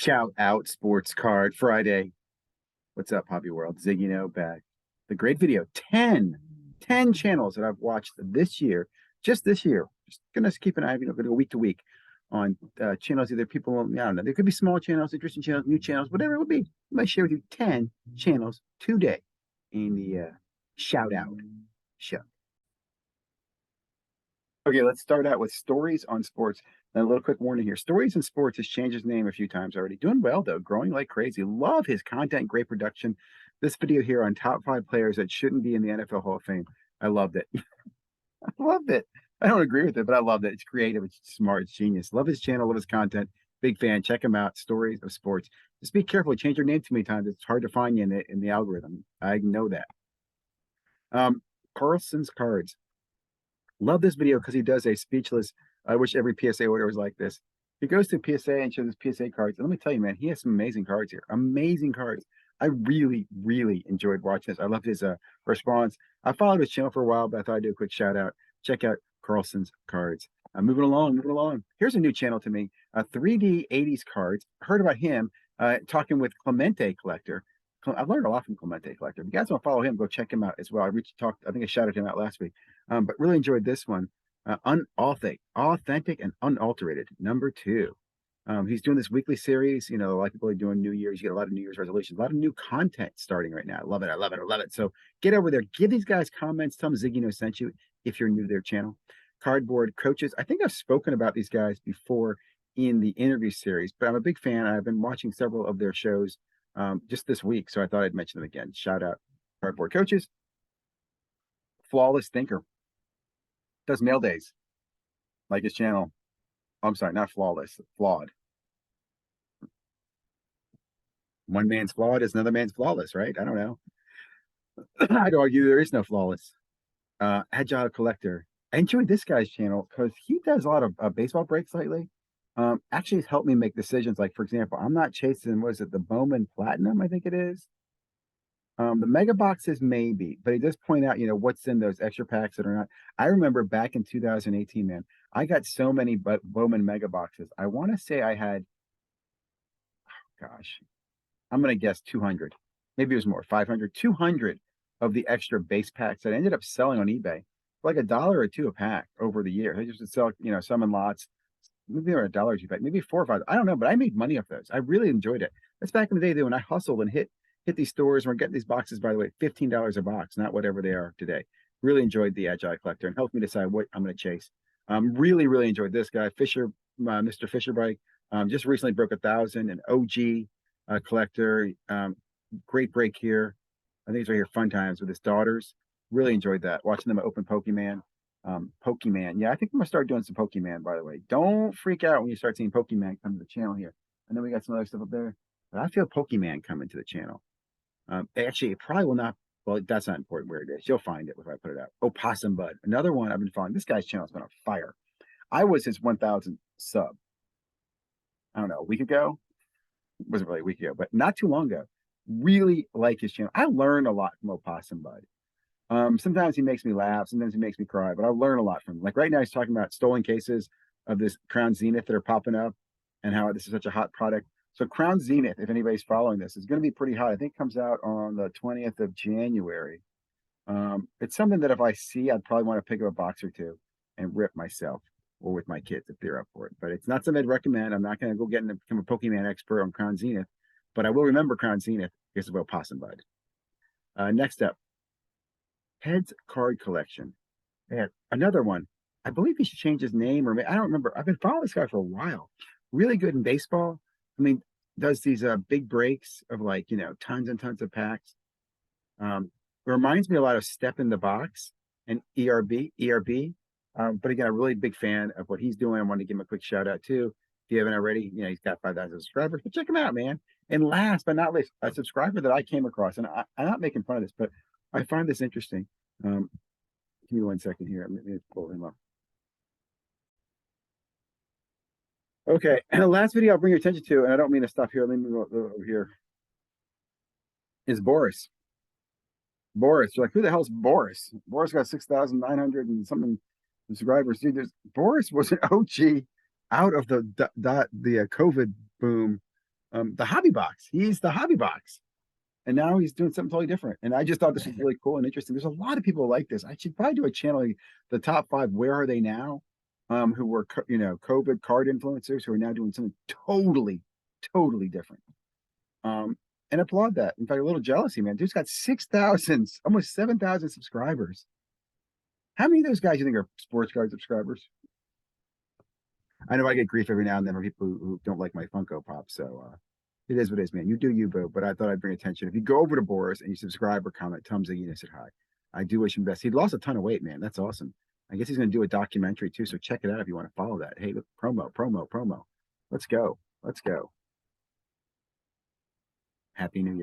Shout out Sports Card Friday. What's up, Hobby World? ZiggyNo back. The great video. 10 channels that I've watched this year, just this year. Just gonna keep an eye, gonna go week to week on channels. Either people, I don't know, there could be small channels, interesting channels, new channels, whatever it would be. I might share with you 10 channels today in the shout out show. Okay, let's start out with Stories on Sports. And a little quick warning here. Stories in Sports has changed his name a few times already. Doing well, though. Growing like crazy. Love his content. Great production. This video here on top 5 players that shouldn't be in the NFL Hall of Fame. I loved it. I loved it. I don't agree with it, but I loved it. It's creative. It's smart. It's genius. Love his channel. Love his content. Big fan. Check him out. Stories of Sports. Just be careful. Change your name too many times. It's hard to find you in the algorithm. I know that. Carlson's Cards. Love this video because he does a speechless. I wish every PSA order was like this. He goes to PSA and shows his PSA cards. And let me tell you, man, he has some amazing cards here. Amazing cards. I really, really enjoyed watching this. I loved his response. I followed his channel for a while, but I thought I'd do a quick shout out. Check out Carlson's Cards. Moving along. Here's a new channel to me. 3D 80s cards. Heard about him talking with Clemente Collector. I've learned a lot from Clemente Collector. If you guys want to follow him, go check him out as well. I think I shouted him out last week, but really enjoyed this one. Authentic and unalterated, number 2. He's doing this weekly series. You know, a lot of people are doing New Year's. You get a lot of New Year's resolutions, a lot of new content starting right now. I love it. So get over there, give these guys comments. Tell them ZiggyNo sent you if you're new to their channel. Cardboard Coaches. I think I've spoken about these guys before in the interview series, but I'm a big fan. I've been watching several of their shows just this week, so I thought I'd mention them again. Shout out Cardboard Coaches. Flawless Thinker. Does mail days. Like his channel. Oh, I'm sorry, not flawless, flawed. One man's flawed is another man's flawless, right? I don't know. I'd argue there is no flawless. Agile Collector. I enjoyed this guy's channel because he does a lot of baseball breaks lately. Actually, it's helped me make decisions. Like, for example, I'm not chasing, what is it, the Bowman Platinum, I think it is. The mega boxes maybe, but he does point out, what's in those extra packs that are not. I remember back in 2018, man, I got so many Bowman mega boxes. I want to say I had, gosh, I'm going to guess 200. Maybe it was more, 500, 200 of the extra base packs that I ended up selling on eBay for like $1 or $2 a pack over the year. I just would sell, some in lots. Maybe they were $1 a pack, maybe 4 or 5. I don't know, but I made money off those. I really enjoyed it. That's back in the day, though, when I hustled and hit these stores. We're getting these boxes, by the way, $15 a box, not whatever they are today. Really enjoyed the Agile Collector and helped me decide what I'm going to chase. Really enjoyed this guy, Fisher, Mr. Fisher Bike. Just recently broke 1,000, an OG collector. Great break here. I think it's right here, Fun Times with his daughters. Really enjoyed that. Watching them open Pokemon. Pokemon. Yeah, I think I'm going to start doing some Pokemon, by the way. Don't freak out when you start seeing Pokemon come to the channel here. I know we got some other stuff up there, but I feel Pokemon coming to the channel. Actually, it probably will not. Well, that's not important where it is. You'll find it if I put it out. Opossum Bud. Another one I've been following. This guy's channel has been on fire. I was his 1,000 sub. I don't know, a week ago. It wasn't really a week ago, but not too long ago. Really like his channel. I learned a lot from Opossum Bud. Sometimes he makes me laugh. Sometimes he makes me cry, but I learn a lot from him. Like right now, he's talking about stolen cases of this Crown Zenith that are popping up and how this is such a hot product. So Crown Zenith, if anybody's following this, is going to be pretty hot. I think it comes out on the 20th of January. It's something that if I see, I'd probably want to pick up a box or two and rip myself or with my kids if they're up for it. But it's not something I'd recommend. I'm not going to go get and become a Pokemon expert on Crown Zenith, but I will remember Crown Zenith because of Opossum Bud. Next up, Heads Card Collection. Man, another one. I believe he should change his name, or I don't remember. I've been following this guy for a while. Really good in baseball. I mean, does these big breaks of like, tons and tons of packs. Reminds me a lot of Step in the Box and ERB. But again, a really big fan of what he's doing. I want to give him a quick shout out too. If you haven't already, he's got 5,000 subscribers, but check him out, man. And last but not least, a subscriber that I came across, and I'm not making fun of this, but I find this interesting. Give me 1 second here. Let me pull him up. Okay, and the last video I'll bring your attention to, and I don't mean to stop here. Let me go over here. Is Boris. Boris, you're like, who the hell's Boris? Boris got 6,900 and something subscribers. Dude, Boris was an OG out of the COVID boom The hobby box. He's the hobby box. And now he's doing something totally different. And I just thought this was really cool and interesting. There's a lot of people like this. I should probably do a channel, like the top five, where are they now? Who were, COVID card influencers who are now doing something totally, totally different. And applaud that. In fact, a little jealousy, man. Dude's got 6,000, almost 7,000 subscribers. How many of those guys you think are sports card subscribers? I know I get grief every now and then from people who don't like my Funko Pop. So it is what it is, man. You do you, boo. But I thought I'd bring attention. If you go over to Boris and you subscribe or comment, tell him ZiggyNo said hi. I do wish him best. He lost a ton of weight, man. That's awesome. I guess he's going to do a documentary too. So check it out if you want to follow that. Hey, look, promo, promo, promo. Let's go. Let's go. Happy New Year.